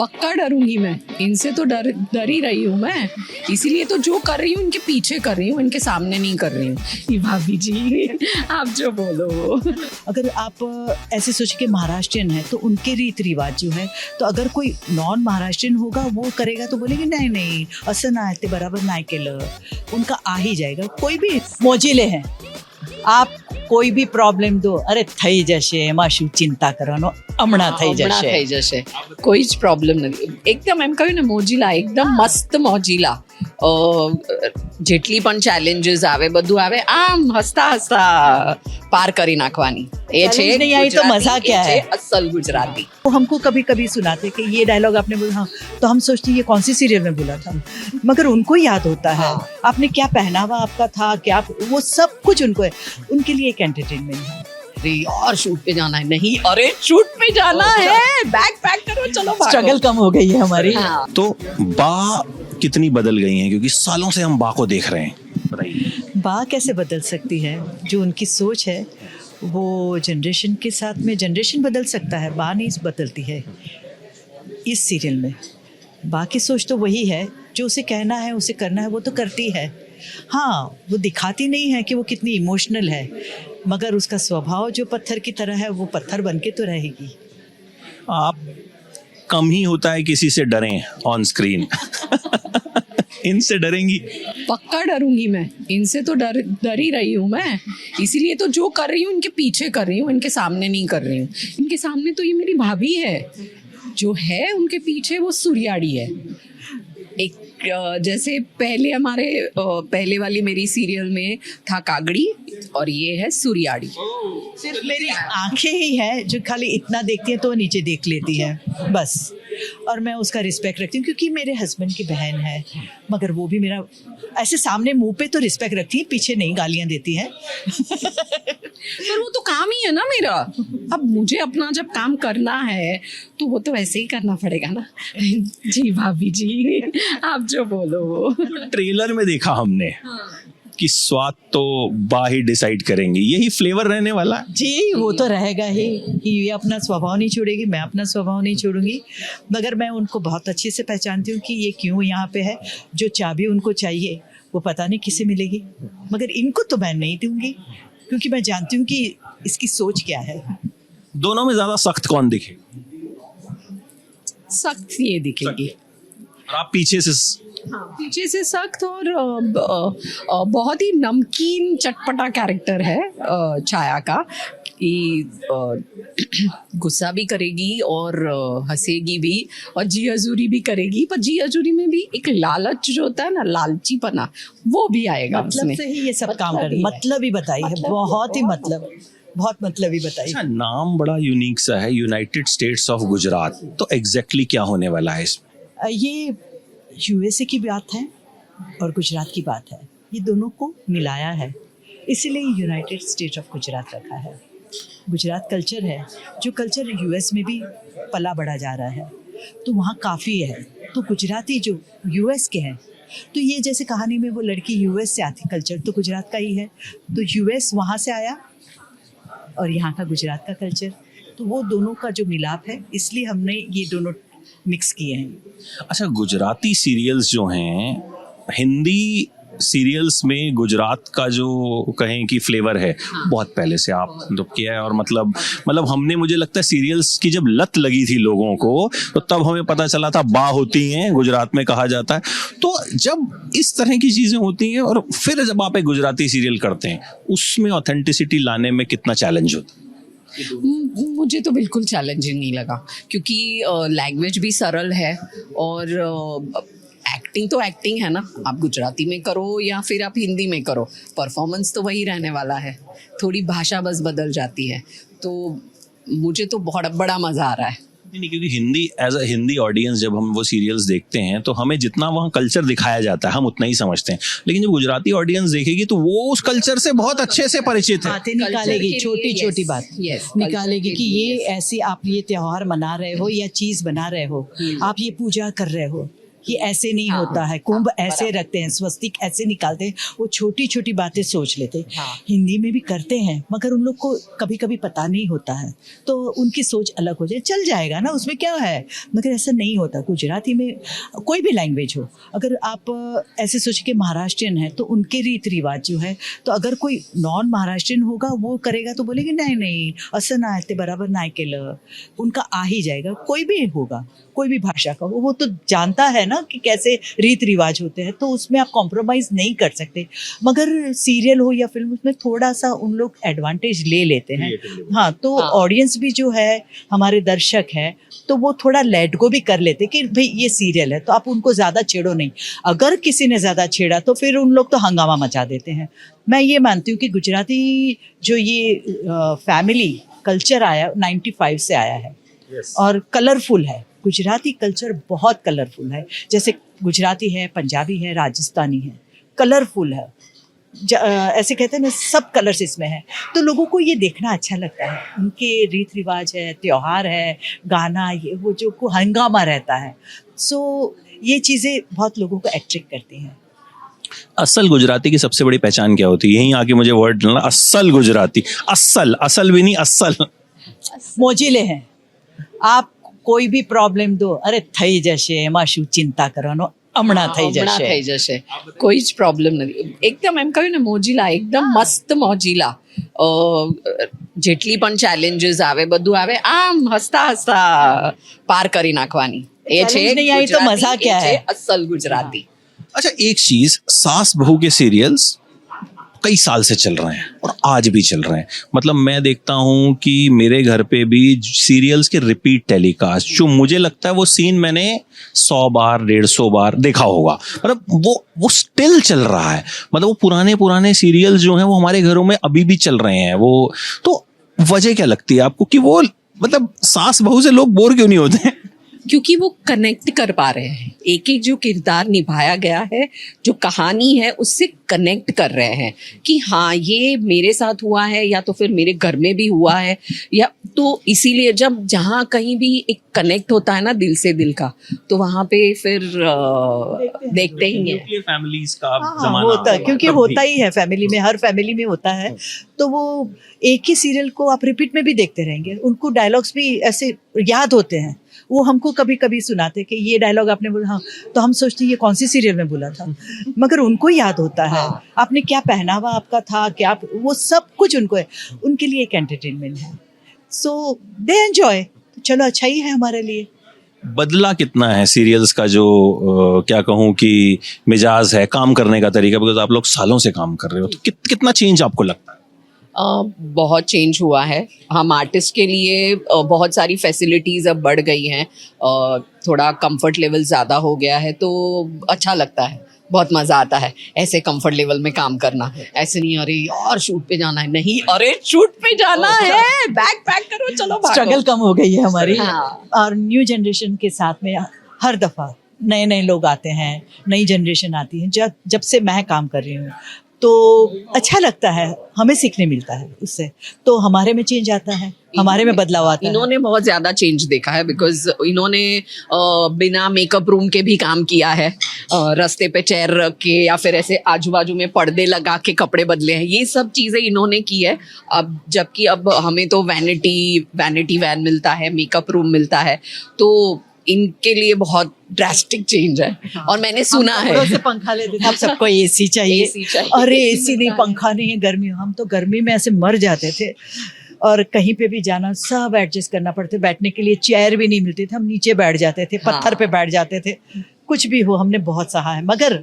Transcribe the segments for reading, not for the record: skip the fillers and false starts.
पक्का डरूंगी मैं, इनसे तो डर ही रही हूँ मैं, इसीलिए तो जो कर रही हूँ इनके पीछे कर रही हूँ, इनके सामने नहीं कर रही हूँ। ये भाभी जी आप जो बोलो वो। अगर आप ऐसे सोच के महाराष्ट्रियन है तो उनके रीति रिवाज जो है, तो अगर कोई नॉन महाराष्ट्रियन होगा वो करेगा तो बोलेंगे नहीं नहीं असं नाही ते बराबर नाही केलं, उनका आ ही जाएगा। कोई भी मोजिले हैं, आप कोई भी प्रॉब्लम दो, अरे થઈ જશે એમાં શું ચિંતા કરવાનો, હમણાં થઈ જશે। કોઈ જ પ્રોબ્લેમ નથી, એકદમ એમ કહ્યું ને મોજીલા, એકદમ મસ્ત મોજીલા। જેટલી પણ ચેલેન્જીસ આવે બધું આવે આમ હસતા હસતા પાર કરી નાખવાની। એ છે Challenge नहीं आई तो मजा क्या है? અસલ ગુજરાતી। वो हमको कभी कभी सुनाते कि ये डायलॉग आपने बोला, हाँ, तो हम सोचते ये कौन सी सीरियल में बोला था, मगर उनको याद होता है। आपने क्या पहनावा आपका था, क्या वो सब कुछ उनको है, उनके लिए एक एंटरटेनमेंट है। अरे यार शूट पे जाना है, नहीं अरे शूट पे जाना है, बैग पैक करो चलो भागो। स्ट्रगल कम हो गई है हमारी। हाँ। तो बा कितनी बदल गई हैं, क्योंकि सालों से हम बा को देख रहे हैं, बताइए। बा कैसे बदल सकती है, जो उनकी सोच है वो जनरेशन के साथ में जनरेशन बदल सकता है, बा नहीं बदलती है। इस सीरियल में बा की सोच तो वही है, जो उसे कहना है उसे करना है वो तो करती है। हाँ, वो दिखाती नहीं है कि वो कितनी इमोशनल है, मगर उसका स्वभाव जो पत्थर की तरह है वो पत्थर बन के तो रहेगी। आप कम ही होता है किसी से डरें ऑन स्क्रीन इनसे डरेंगी? पक्का डरूंगी मैं, इनसे तो डर ही रही हूँ मैं, इसीलिए तो जो कर रही हूँ इनके पीछे कर रही हूँ, इनके सामने नहीं कर रही हूँ। इनके सामने तो ये मेरी भाभी है, जो है उनके पीछे वो सूर्याड़ी है। एक जैसे पहले हमारे पहले वाली मेरी सीरियल में था कागड़ी, और ये है सूर्याड़ी। सिर्फ मेरी आंखें ही है जो खाली इतना देखती है तो वो नीचे देख लेती है बस, और मैं उसका रिस्पेक्ट रखती हूँ क्योंकि मेरे हस्बैंड की बहन है, मगर वो भी मेरा ऐसे सामने मुंह पे तो रिस्पेक्ट रखती है, पीछे नहीं गालियाँ देती है। पर वो तो काम ही है ना मेरा, अब मुझे अपना जब काम करना है तो वो तो वैसे ही करना पड़ेगा ना। जी भाभी जी आप जो बोलो वो। ट्रेलर में देखा हमने कि स्वाद तो बा ही डिसाइड करेंगी, यही फ्लेवर रहने वाला है। जी वो तो रहेगा ही कि ये अपना स्वभाव नहीं छोड़ेगी, मैं अपना स्वभाव नहीं छोड़ूंगी, मगर मैं उनको बहुत अच्छे से पहचानती हूँ कि ये क्यों यहाँ पे है। जो चाबी उनको चाहिए वो पता नहीं किसे मिलेगी, मगर इनको तो मैं नहीं दूंगी क्योंकि मैं जानती हूँ कि इसकी सोच क्या है। दोनों में ज्यादा सख्त कौन दिखे? सख्त ये दिखेगी, और आप पीछे से पीछे से सख्त, और बहुत ही नमकीन चटपटा कैरेक्टर है छाया का, कि गुस्सा भी करेगी और हंसेगी भी और जी हजूरी भी करेगी, पर जी हजूरी में भी एक लालच जो होता है ना, लालचीपना, वो भी आएगा मतलब उसमें। से ही ये सब काम कर, मतलब ही बताई है, बहुत ही बहुत मतलब ही बताई। अच्छा, नाम बड़ा यूनिक सा है, यूनाइटेड स्टेट्स ऑफ गुजरात, तो एग्जैक्टली क्या होने वाला है इसमें? ये यूएसए की बात है और गुजरात की बात है, ये दोनों को मिलाया है, इसीलिए यूनाइटेड स्टेट ऑफ गुजरात रखा है। गुजरात कल्चर है, जो कल्चर यूएस में भी पला बढ़ा जा रहा है, तो वहाँ काफ़ी है, तो गुजराती जो यूएस के हैं, तो ये जैसे कहानी में वो लड़की यूएस से आती, कल्चर तो गुजरात का ही है, तो यूएस वहाँ से आया और यहाँ का गुजरात का कल्चर, तो वो दोनों का जो मिलाप है, इसलिए हमने ये दोनों मिक्स किए हैं। अच्छा, गुजराती सीरियल्स जो हैं, हिंदी सीरियल्स में गुजरात का जो कहें कि फ्लेवर है, बहुत पहले से आप तो किया है, और मतलब हमने, मुझे लगता है सीरियल्स की जब लत लगी थी लोगों को, तो तब हमें पता चला था बा होती हैं, गुजरात में कहा जाता है। तो जब इस तरह की चीज़ें होती हैं और फिर जब आप एक गुजराती सीरियल करते हैं, उसमें ऑथेंटिसिटी लाने में कितना चैलेंज होता है? मुझे तो बिल्कुल चैलेंजिंग नहीं लगा, क्योंकि लैंग्वेज भी सरल है और एक्टिंग तो एक्टिंग है ना, आप गुजराती में करो या फिर आप हिंदी में करो, परफॉर्मेंस तो वही रहने वाला है, थोड़ी भाषा बस बदल जाती है। तो मुझे तो बहुत बड़ा मज़ा आ रहा है। नहीं, क्योंकि Hindi, as a Hindi audience जब हम वो सीरियल्स देखते हैं तो हमें जितना वहाँ कल्चर दिखाया जाता है हम उतना ही समझते हैं, लेकिन जब गुजराती ऑडियंस देखेगी तो वो उस कल्चर से बहुत अच्छे से परिचित है। बातें निकालेगी, छोटी छोटी बात निकालेगी कि ये ऐसी आप ये त्योहार मना रहे हो या चीज़ बना रहे हो, आप ये पूजा कर रहे हो, कि ऐसे नहीं होता है, कुंभ ऐसे रखते हैं, स्वस्तिक ऐसे निकालते हैं, वो छोटी छोटी बातें सोच लेते हैं। हाँ। हिंदी में भी करते हैं मगर उन लोग को कभी कभी पता नहीं होता है, तो उनकी सोच अलग हो जाए, चल जाएगा ना, उसमें क्या है। मगर ऐसा नहीं होता। गुजराती में कोई भी लैंग्वेज हो, अगर आप ऐसे सोचें कि महाराष्ट्रियन है तो उनके रीति रिवाज जो है, तो अगर कोई नॉन महाराष्ट्रियन होगा वो करेगा तो बोलेंगे नहीं नहीं असं नाही ते बराबर नाही केलं, उनका आ ही जाएगा। कोई भी होगा, कोई भी भाषा का वो तो जानता है ना कि कैसे रीति रिवाज होते हैं, तो उसमें आप कॉम्प्रोमाइज़ नहीं कर सकते। मगर सीरियल हो या फिल्म, उसमें थोड़ा सा उन लोग एडवांटेज ले लेते हैं। हाँ, तो ऑडियंस भी जो है, हमारे दर्शक है, तो वो थोड़ा लेट गो भी कर लेते कि भाई ये सीरियल है तो आप उनको ज़्यादा छेड़ो नहीं। अगर किसी ने ज़्यादा छेड़ा तो फिर उन लोग तो हंगामा मचा देते हैं। मैं ये मानती हूँ कि गुजराती जो ये फैमिली कल्चर आया 95 से आया है और कलरफुल है। गुजराती कल्चर बहुत कलरफुल है, जैसे गुजराती है, पंजाबी है, राजस्थानी है, कलरफुल है। ऐसे कहते हैं ना, सब कलर्स इसमें है, तो लोगों को ये देखना अच्छा लगता है। उनके रीत रिवाज है, त्योहार है, गाना, ये वो जो को हंगामा रहता है, सो ये चीज़ें बहुत लोगों को अट्रैक्ट करती हैं। असल गुजराती की सबसे बड़ी पहचान क्या होती है? यहीं आके मुझे वर्ड डलना, असल गुजराती। असल भी नहीं, असल मोजीले हैं। आप કોઈ બી પ્રોબ્લેમ દો, અરે થઈ જશે, એમાં શું ચિંતા કરવાનો, હમણાં થઈ જશે. કોઈ જ પ્રોબ્લેમ નથી. એકદમ એમ કહ્યું ને, મોજીલા, એકદમ મસ્ત મોજીલા. જેટલી પણ ચેલેન્જીસ આવે, બધું આવે, આમ હસતા હસતા પાર કરી નાખવાની. એ છે Challenge નહીં આવી તો ગુજરાતી, મજા क्या એ છે है? અસલ ગુજરાતી. अच्छा, एक चीज, सास बहू के सीरियल्स कई साल से चल रहे हैं और आज भी चल रहे हैं। मतलब मैं देखता हूँ कि मेरे घर पे भी सीरियल्स के रिपीट टेलीकास्ट, जो मुझे लगता है वो सीन मैंने 100 बार 150 बार देखा होगा। मतलब वो स्टिल चल रहा है। मतलब वो पुराने सीरियल्स जो हैं वो हमारे घरों में अभी भी चल रहे हैं। वो तो वजह क्या लगती है आपको कि वो मतलब सास बहू से लोग बोर क्यों नहीं होते हैं? क्योंकि वो कनेक्ट कर पा रहे हैं। एक एक जो किरदार निभाया गया है, जो कहानी है, उससे कनेक्ट कर रहे हैं कि हाँ ये मेरे साथ हुआ है, या तो फिर मेरे घर में भी हुआ है, या तो इसीलिए जब जहाँ कहीं भी एक कनेक्ट होता है ना दिल से दिल का, तो वहाँ पे फिर देखते ही हैं। न्यूक्लियर फैमिलीज का हाँ, जमाना होता है, क्योंकि तब होता भी। ही है फैमिली में, हर फैमिली में होता है। तो वो एक ही सीरियल को आप रिपीट में भी देखते रहेंगे, उनको डायलॉग्स भी ऐसे याद होते हैं। वो हमको कभी कभी सुनाते कि ये डायलॉग आपने बोला, हाँ, तो हम सोचते ये कौन सी सीरियल में बोला था, मगर उनको याद होता है। आपने क्या पहनावा आपका था, क्या, वो सब कुछ उनको है। उनके लिए एक एंटरटेनमेंट है, सो दे एंजॉय। चलो अच्छा ही है हमारे लिए। बदला कितना है सीरियल्स का जो क्या कहूँ कि मिजाज है, काम करने का तरीका, बिकॉज आप लोग सालों से काम कर रहे हो, तो कितना चेंज आपको लगता है? बहुत चेंज हुआ है। हम आर्टिस्ट के लिए बहुत सारी फैसिलिटीज़ अब बढ़ गई हैं, थोड़ा कंफर्ट लेवल ज़्यादा हो गया है, तो अच्छा लगता है, बहुत मज़ा आता है ऐसे कंफर्ट लेवल में काम करना। ऐसे नहीं अरे और शूट पे जाना है, नहीं अरे शूट पे जाना है, बैग पैक करो, चलो भागो। स्ट्रगल कम हो गई है हमारी। हाँ। और न्यू जनरेशन के साथ में हर दफ़ा नए नए लोग आते हैं, नई जनरेशन आती है। जब से मैं काम कर रही हूँ तो अच्छा लगता है, हमें सीखने मिलता है उससे, तो हमारे में चेंज आता है, हमारे में बदलाव आता है। इन्होंने बहुत ज़्यादा चेंज देखा है, बिकॉज इन्होंने बिना मेकअप रूम के भी काम किया है, रास्ते पे चेयर रख के या फिर ऐसे आजू बाजू में पर्दे लगा के कपड़े बदले हैं, ये सब चीज़ें इन्होंने की है। अब जबकि अब हमें तो वैनिटी वैन मिलता है, मेकअप रूम मिलता है, तो इनके लिए बहुत ड्रास्टिक चेंज है। और मैंने सुना है से पंखा लेते थे, अब सबको एसी चाहिए। AC चाहिए। अरे एसी नहीं, पंखा नहीं है, गर्मी, हम तो गर्मी में ऐसे मर जाते थे। और कहीं पे भी जाना सब एडजस्ट करना पड़ते, बैठने के लिए चेयर भी नहीं मिलती थी, हम नीचे बैठ जाते थे, पत्थर पे बैठ जाते थे। कुछ भी हो, हमने बहुत सहा है, मगर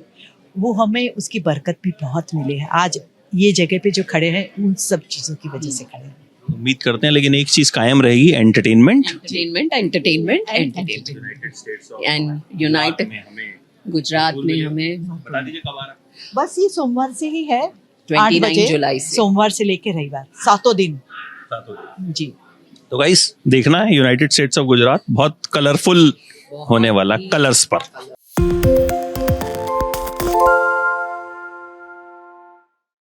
वो हमें उसकी बरकत भी बहुत मिली है। आज ये जगह पे जो खड़े हैं उन सब चीज़ों की वजह से खड़े हैं। उम्मीद करते हैं, लेकिन एक चीज कायम रहेगी, एंटरटेनमेंट एंड यूनाइटेड। गुजरात में हमें बता दीजिए कब आ रहा है? बस ये सोमवार से ही है, 29 8 बजे, जुलाई से। सोमवार से लेके रविवार, 7 दिन जी। तो गाइस देखना है यूनाइटेड स्टेट्स ऑफ गुजरात, बहुत कलरफुल होने वाला, कलर्स पर।